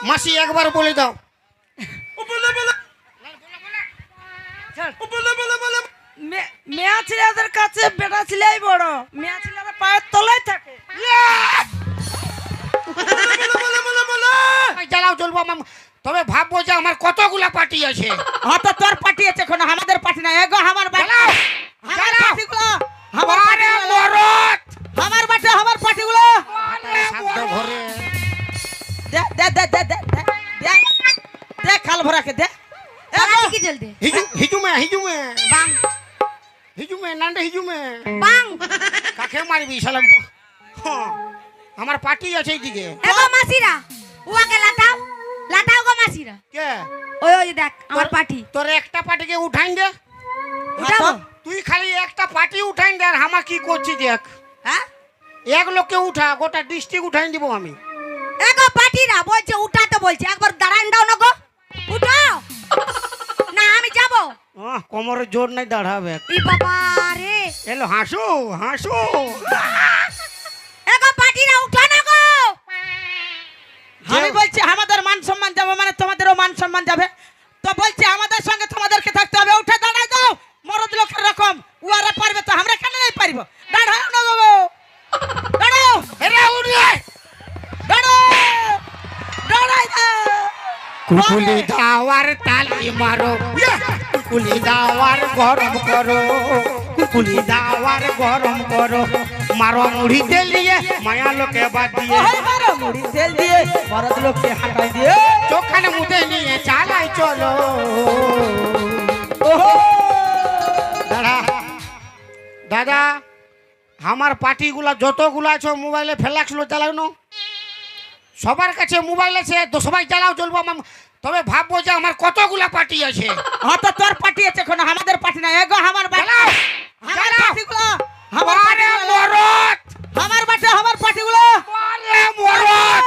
মাসি একবার বলে দাও। মেয়া ছেলেদের কাছে বেটা ছেলেই বড়, মেয়া ছেলেরা পায়ের তলায় থাকে। জ্বালাও চলবো তবে ভাববো যে আমার কতগুলা পার্টি আছে। হ্যাঁ তো তোর পার্টি আছে, কোনো আমাদের পার্টি নাই। এগো আমার বাড়ি, আমার পার্টিগুলো, আমার বাটে, আমার পার্টিগুলো ঘরে দে দে দে দে দে দে দে খাল ভরাকে দে। আজকে কি চলতে বাং হিজুমে নান্ডে হিজুমে বাং কাকে মারবি সালাম। আমার পার্টি আছে এইদিকে। এগো মাসিরা উয়াকে লাটাও লাটাও গো মাসিরা। কে? ওই ওই দেখ আমার পার্টি। তোর একটা পার্টিকে উঠাইন দে। উঠাবো? তুই খালি একটা পার্টি উঠাইন দে আর হামা কি করছি দেখ। হ্যাঁ এক লোককে উঠা, গোটা ডিস্ট্রিক্ট উঠাইন দিব আমি। এগো পার্টিরা বলছে উঠাতে বলছে, একবার দাঁড়ান দাও না গো, উঠাও না আমি যাব। কোমরে জোর নাই দাঁড়াবে। ই বাবা রে, এলো হাসো হাসো। এগো পার্টিরা উঠা না গো। আমি বলছি আমাদের মান সম্মান যাবে, মানে তোমাদেরও মান সম্মান যাবে। তো বলছি আমাদের সঙ্গে তোমাদেরকে থাকতে হবে। উঠে দাঁড়াই দাও, মরদ লোকের রকম। উয়ারা পারবে তো আমরা কেন নাই পারবো? দাঁড়াও না বাবু, দাঁড়াও। এরা উঠে দাঁড়াও, দাঁড়াই দাও। কুকুলি দাওয়ার তালি মারো, কুকুলি দাওয়ার গরম করো, কুকুলি দাওয়ার গরম করো। মারো মুড়ি তেল দিয়ে মায়া লোকে বাদ দিয়ে, ওই মারো মুড়ি তেল দিয়ে মরদ লোককে হাঁটাই দিয়ে, চোখানে মুদে নিয়ে চালাই চলো। ওহো দাদা দাদা আমার পার্টিগুলা যতগুলো আছে মোবাইলে ফ্ল্যাক্স লো চালানো। সবার কাছে মোবাইল আছে তো সবাই চালাও চলবো। তবে ভাববো যে আমার কতগুলা পার্টি আছে। হ্যাঁ তো তোর পার্টি আছে, কোনো আমাদের পার্টি নাই। এগো আমার বাড়ি, চালাও, আমার চালাও। পার্টিগুলো, আমার আরে পার্টিগুলো, মরদ, আমার বাটে, আমার পার্টিগুলো, আরে মরদ।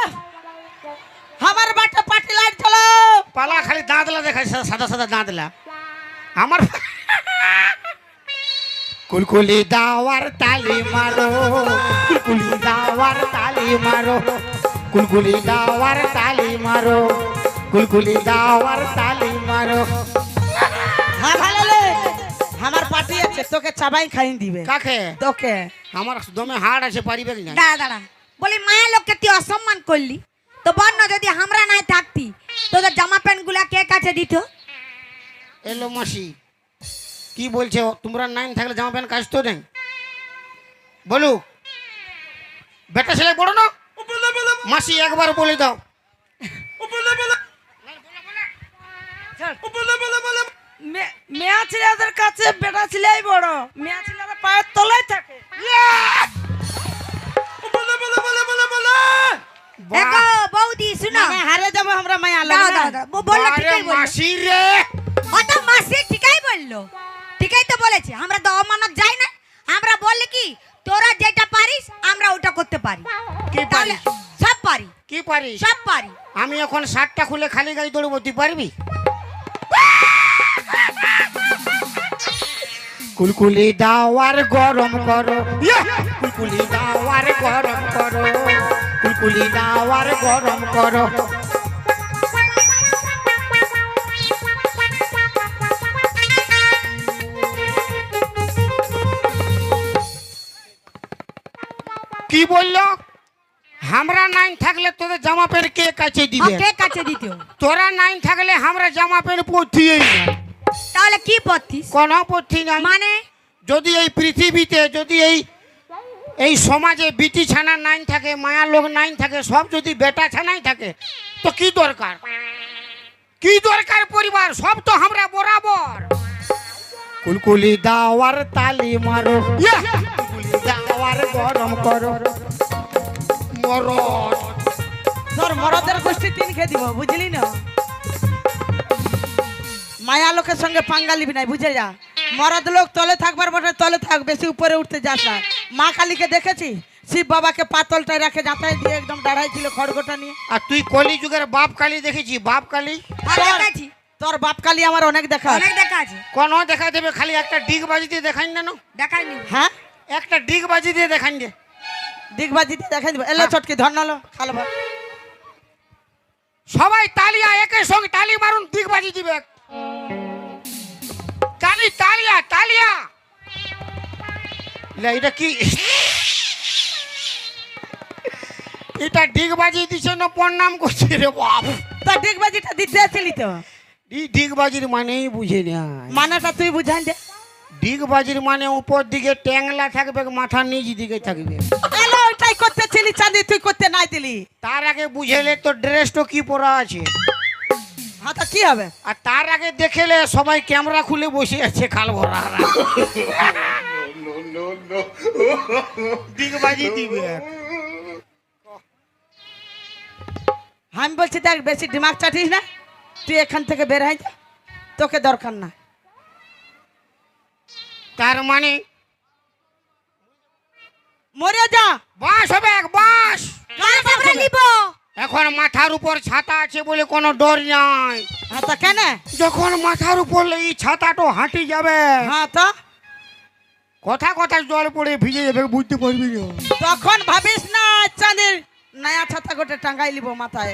আমার বাটে পার্টি লাইট চলো। পালা খালি দাঁতলা দেখায়, সাদা সাদা দাঁতলা আমার। কুলকুলি দাওয়ার তালি মারো, কুলকুলি দাওয়ার তালি মারো, কুলকুলি দাওয়ার তালি মারো, কুলকুলি দাওয়ার তালি মারো। হ্যাঁ ভালো লে, আমার পার্টি আছে, তোকে চাবাই খাইন দিবে। কাকে? তোকে। আমার দমে হাড় আছে, পারিবে কি না? দাঁড়া দাঁড়া, বলি মায়া লোককে তুই অসম্মান করলি তো বন্য, যদি আমরা নাই থাকতি তোদের জামা প্যান্ট গুলা কে কাছে দিত? এলো মাসি কি বলছে? তোমরা নাইন থাকলে জামা প্যান্ট কাচতো নেই বলু? বেটা ছেলে বড় না? মাসি একবার বলে দাও। মেয়া ছেলেদের কাছে বেটা ছেলেই বড়, মেয়া ছেলেরা পায়ের তলায় থাকে। এগো বৌদি শুনো, মানে হারে যাবো আমরা মায়া দাও লাগবে দাও না। দাও, বললো ঠিকই বললো। মাসি রে, ও তো মাসি ঠিকই বললো, ঠিকই তো বলেছে। আমরা তো অমানত যাই না, আমরা বললে কি তোরা যেটা পারিস আমরা ওটা করতে পারি। কি তাহলে পারিস? সব পারি, কি পারিস? সব পারি। আমি এখন শার্টটা খুলে খালি গায়ে দৌড়বো, তুই পারবি? কুলকুলি দাওয়ার গরম করো, কুলকুলি দাওয়ার গরম করো, কুলকুলি দাওয়ার গরম করো। কি বললো? আমরা নাইন থাকলে তোদের জামা প্যান্ট কে কাছে দিবে? কে কাছে দিত? তোরা নাইন থাকলে আমরা জামা প্যান্ট পরতেই না। তাহলে কি পড়তিস? কোন পড়তি না। মানে যদি এই পৃথিবীতে, যদি এই সমাজে বিটি ছানা নাইন থাকে, মায়া লোক নাইন থাকে, সব যদি বেটা ছানাই থাকে তো কি দরকার? কি দরকার পরিবার? সব তো আমরা বরাবর। কুলকুলি দাওয়ার তালি মারো, কুলকুলি দাওয়ার গরম করো। মরদ তোর মরদের গোষ্ঠী তিন খেয়ে দিব, বুঝলি না? মায়া লোকের সঙ্গে পাঙ্গা লিবি নাই, বুঝে যা। মরদ লোক তলে থাকবার বটে, তলে থাক, বেশি উপরে উঠতে যাস না। মা কালীকে দেখেছি, শিব বাবাকে পাতলটায় রাখে যাতায় দিয়ে একদম দাঁড়াই ছিল খড়গোটা নিয়ে। আর তুই কলি যুগের বাপ কালী দেখেছি? বাপ কালী দেখাচ্ছি, তোর বাপ কালী আমার অনেক দেখা আছে। অনেক দেখা আছে। কোন দেখা দেবে? খালি একটা ডিগ বাজি দিয়ে দেখাই না। দেখাইনি। হ্যাঁ একটা ডিগ বাজি দিয়ে দেখাই দে। দিগবাজিতে দেখাই দিব। এলো চটকি ধর নালো খালো ভাত। সবাই তালিয়া একের সঙ্গে তালি মারুন দিগবাজি দিবে তালি তালিয়া তালিয়া লে, এটা কি এটা ডিগবাজি দিছে না প্রণাম করছে রে বাপ তা ডিগবাজিটা দিতে আসলি তো এই ডিগবাজির মানেই বুঝে না মানাটা তুই বুঝাই দে ডিগবাজির মানে উপর দিকে ট্যাংলা থাকবে মাথার নিচ দিকে থাকবে এলো ওইটাই করতেছিলি চাঁদি তুই করতে নাই দিলি তার আগে বুঝেলে তো ড্রেসটা কি পরা আছে হ্যাঁ তা কি হবে আর তার আগে দেখেলে সবাই ক্যামেরা খুলে বসে আছে খাল ভরা ডিগবাজি দিবে আমি বলছি দেখ বেশি দিমাগ চাটিস না তুই এখান থেকে বের হয়ে যা তোকে দরকার না তার মানে মরে যা বাস হবে এক বাস গাছ আমরা নিব এখন মাথার উপর ছাতা আছে বলে কোনো ডর নাই হ্যাঁ তা কেন যখন মাথার উপর এই ছাতাটা হাঁটি যাবে হ্যাঁ তো কথা কথা জল পড়ে ভিজে যাবে বুঝতে পারবি না তখন ভাবিস না চাঁদের নয়া ছাতা গোটে টাঙ্গাই লিব মাথায়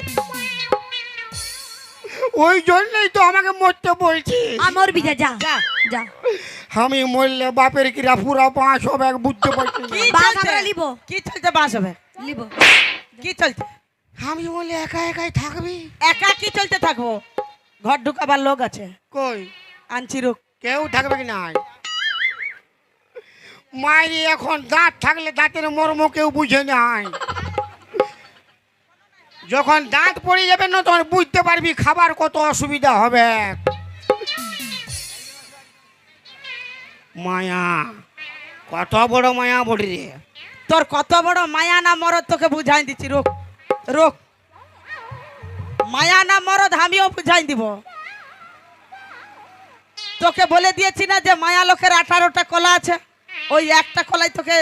ওই জন্যই তো আমাকে মরতে বলছি আমার বিজা যা যা যা আমি মরলে বাপের কিরা পুরা পাঁচ হবে বুঝতে পারছি না। কি বাস চলছে? আমরা লিব কি চলছে বাস হবে লিব কি চলছে আমি বললে একা একাই থাকবি একা কি চলতে থাকবো ঘর ঢুকাবার লোক আছে কই আনছি রুক কেউ থাকবে কি নাই মায়ের এখন দাঁত থাকলে দাঁতের মর্ম কেউ বুঝে নাই যখন দাঁত পড়ে যাবে না তখন বুঝতে পারবি খাবার কত অসুবিধা হবে মায়া কত বড় মায়া বড়ি রে তোর কত বড় মায়া না মরদ তোকে বুঝাই দিচ্ছি রোক রোক মায়া না মরদ আমিও বুঝাই দিব তোকে বলে দিয়েছি না যে মায়া লোকের 18টা কলা আছে ওই একটা কলাই তোকে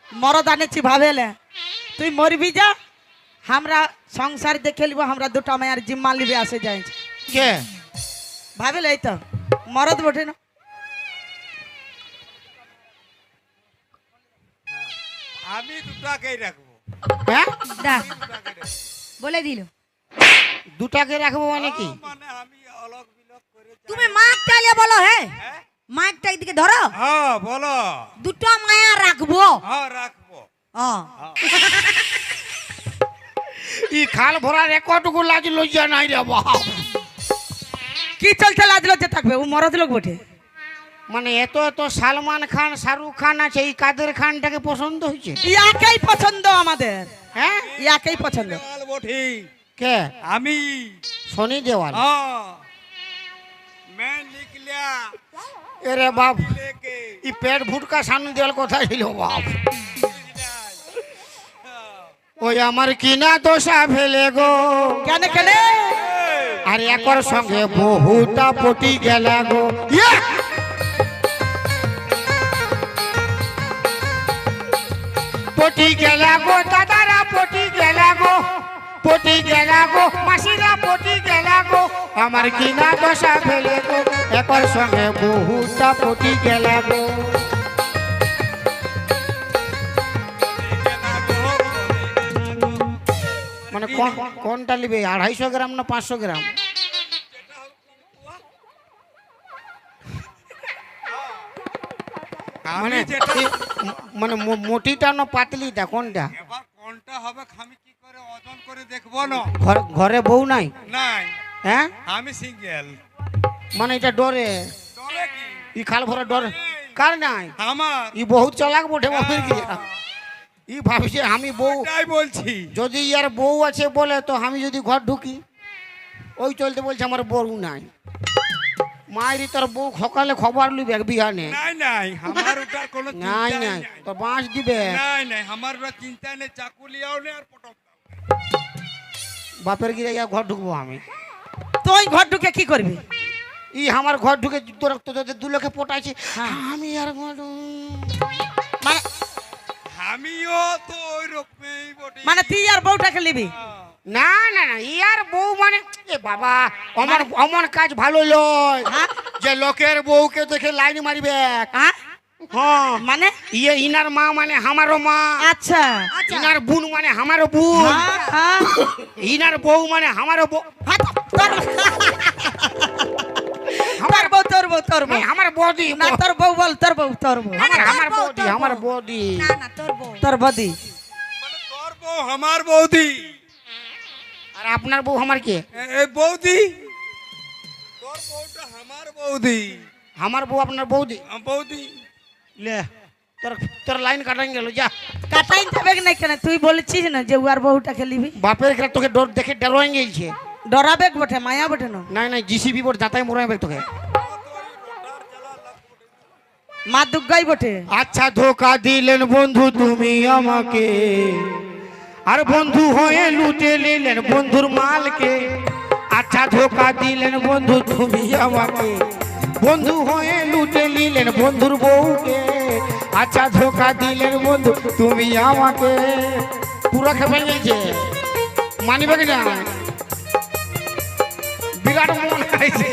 মরদ আনেছি ভাবেলে তুই মরবি যা আমরা সংসার দেখে লিব আমরা দুটা মায়ার জিম্মা লিবে আসে যাই কে ভাবেলে এই তো মরদ বটে না আমি দুটাকেই রাখবো হ্যাঁ দেখ বলে দিল দুটাকে রাখবো মানে কি মানে আমি অলগ বিলগ করে তুমি মাইক চালিয়ে বলো হে হ্যাঁ? মাইকটা এদিকে ধরো হ্যাঁ বলো দুটো মায়া রাখবো হ্যাঁ রাখবো ও ই খাল ভরা রেকর্ডগুলো লাজ লজ্জা নাই রে বাপ কি চলতে লাজ লজ্জা থাকবে ও মরদ লোক বটে মানে এত এত সালমান খান শাহরুখ খান আছে এই কাদের খানটাকে পছন্দ হয়েছে ইয়াকেই পছন্দ আমাদের হ্যাঁ ইয়াকেই পছন্দ দেওয়াল বঠি কে আমি শনি দেওয়াল हाँ मैं लिख लिया এরে বাপ लेके ই পেট ভুটকা সামনে দেওয়াল কোথায় ছিল বাপ ওই আমার কিনা দোষা ফেলে গো কেন কেন আর একর সঙ্গে বহুটা পটি গেলা গো ইয়া! পটি গেলা গো দাদারা পটি গেলা গো পটি গেলা গো মাসিরা পটি গেলা গো আমার কিনা দশা ফেলে গো একর সঙ্গে বহুটা পটি গেলা গো মানে কোনটা নিবে 250 গ্রাম না 500 গ্রাম মানে আমি যেটা মানে মোটিটা না পাতলিটা কোনটা এবার কোনটা হবে আমি কি করে ওজন করে দেখবো না ঘরে বউ নাই নাই হ্যাঁ আমি সিঙ্গেল মানে এটা ডরে ডরে কি ই খাল ভরা ডরে কার নাই আমার ই বহুত চালাক বটে বাপের কি ই ভাবছে আমি বউ তাই বলছি যদি ইয়ার বউ আছে বলে তো আমি যদি ঘর ঢুকি ওই চলতে বলছে আমার বউ নাই মায়েরই তোর বউ সকালে খবর লুবে বিহানে নাই নাই আমার ওটার কোনো নাই চিন্তা নাই তোর বাঁশ দিবে নাই নাই আমার ওটা চিন্তা নেই চাকু লিয়াও নেই আর পটক দাও। বাপের গিরে ইয়া ঘর ঢুকবো আমি তুই ঘর ঢুকে কি করবি ই আমার ঘর ঢুকে তোর তোদের দু লোকে পটাইছে হ্যাঁ। আমি আর ঘর মানে আমিও তো ওই রকমই বটে মানে তুই আর বউটাকে নিবি না না না ইয়ার বউ মানে এ বাবা আমার আমার কাজ ভালো লয় হ্যাঁ? যে লোকের বউকে দেখে লাইন মারিবে হ্যাঁ হ্যাঁ মানে ইয়ে ইনার মা মানে আমারও মা, আচ্ছা আচ্ছা ইনার বোন মানে আমারও বোন, হ্যাঁ, হ্যাঁ। ইনার বউ মানে আমারও বউ, হাত, তোর- তোর বউ তোর বউ আমার বৌদি, না তোর বউ বল তোর বউ আমার বৌদি, আমার বৌদি। না না তোর বউ তোর বদি মানে তোর বউ আমার বৌদি, আর আপনার বউ আমার কে? এই বৌদি, তোর বউটা আমার বৌদি, আমার বউ আপনার বৌদি। বৌদি। লে তোর তোর লাইন কাটাই গেল, যা কাটাই যাবে না কেন তুই বলেছিস না যে উয়ার বউটাকে লিবি বাপের খেলা তোকে ডর দেখে ডরাই গেছে। ডরাবে বটে মায়া বটে না নাই নাই জিসিবি বোর যাতাই মরাইবে তোকে। মা দুর্গাই বটে আচ্ছা ধোকা দিলেন বন্ধু তুমি আমাকে, আর বন্ধু হয়ে লুটে নিলেন বন্ধুর মালকে। আচ্ছা ধোকা দিলেন বন্ধু তুমি আমাকে, বন্ধু হয়ে লুটে নিলেন বন্ধুর বউকে। আচ্ছা ধোকা দিলেন বন্ধু তুমি আমাকে। পুরো খেপে গেছে, মানিবে কি না? বিরাট মন আছে।